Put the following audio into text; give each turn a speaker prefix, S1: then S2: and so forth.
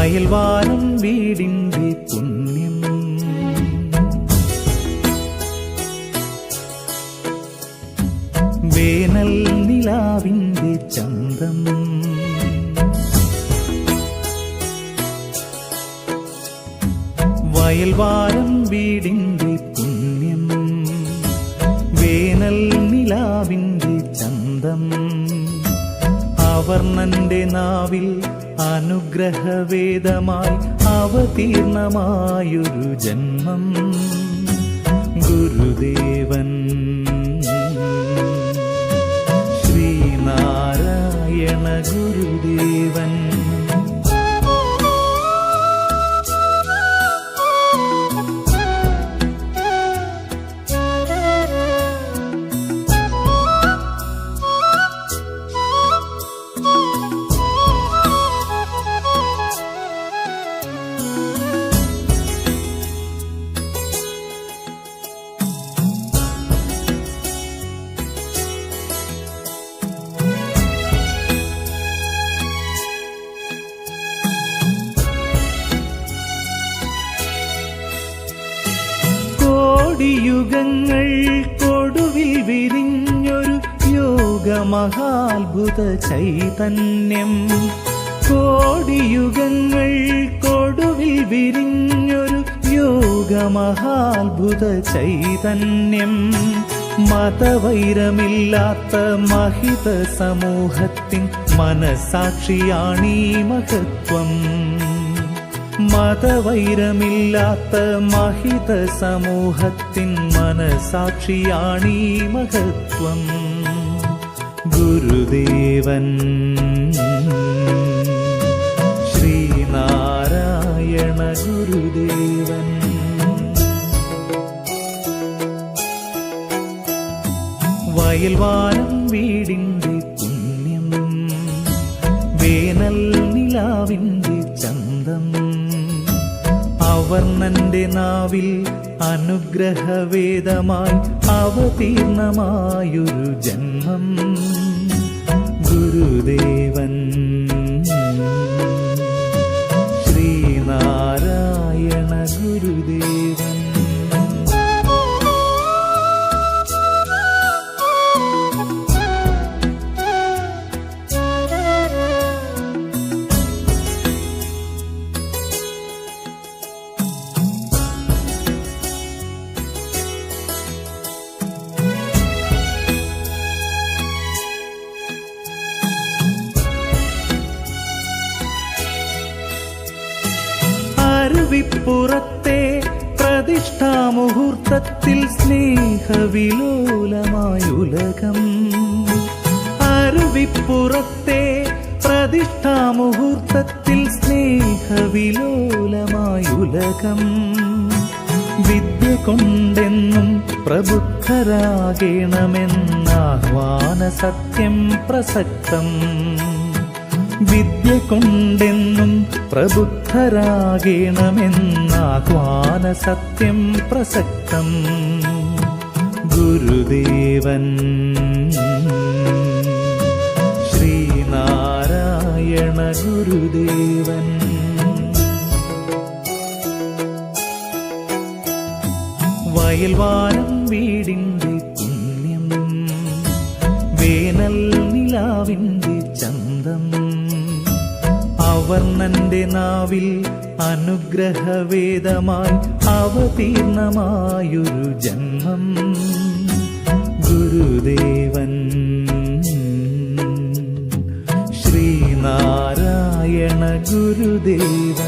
S1: വയൽവാരം വീടിന്റെ പുണ്യം. വേനൽ നിലാവിന്റെ ചന്തം. വയൽവാരം വീടിന്റെ പുണ്യം. വേനൽ നിലാവിന്റെ ചന്തം. അവർണ്ണന്റെ നാവിൽ അനുഗ്രഹവേദമായി അവതീർണമായൊരു ജന്മം. ഗുരുദേവൻ ശ്രീനാരായണ ഗുരുദേവൻ. യുഗങ്ങൾക്കൊടുവിൽ വിരിഞ്ഞൊരു യോഗമഹാത്ഭുത ചൈതന്യം. കോടിയുഗങ്ങൾക്കൊടുവിൽ വിരിഞ്ഞൊരു യോഗമഹാത്ഭുത ചൈതന്യം. മതവൈരമില്ലാത്ത മഹിത സമൂഹത്തിൻ മനസാക്ഷിയാണീ മഹത്വം. മതവൈരമില്ലാത്ത മഹിത സമൂഹത്തിൻ മനസാക്ഷിയാണീ മഹത്വം. ഗുരുദേവൻ ശ്രീനാരായണ ഗുരുദേവൻ. വയൽവാരം വീടിന്റെ പുണ്യം. വേനൽ നിലാവിന്റെ ചന്തം. അവർണ്ണന്റെ നാവിൽ അനുഗ്രഹവേദമായി അവതീർണമായൊരു ജന്മം. ഗുരുദേവൻ ശ്രീനാരായണ ഗുരുദേവൻ. അരുവിപ്പുറത്തെ പ്രതിഷ്ഠാമുഹൂർത്തത്തിൽ സ്നേഹവിലോലമായുലകം. അരുവിപ്പുറത്തെ പ്രതിഷ്ഠാമുഹൂർത്തത്തിൽ സ്നേഹവിലോലമായുലകം. വിദ്യ കൊണ്ടെന്നും പ്രബുദ്ധരാകണമെന്നാഹ്വാന സത്യം പ്രസക്തം. വിദ്യ കൊണ്ടെന്നും പ്രബുദ്ധരാകണമെന്നാഹ്വാന സത്യം പ്രസക്തം. ഗുരുദേവൻ ശ്രീനാരായണ ഗുരുദേവൻ. വയൽവാരം വീടിന്റെ പുണ്യം. വേനൽ നിലാവിന്റെ ചന്തം. അവർണ്ണന്റെ നാവിൽ അനുഗ്രഹവേദമായി അവതീർണമായൊരു ജന്മം. ഗുരുദേവൻ ശ്രീനാരായണ ഗുരുദേവൻ.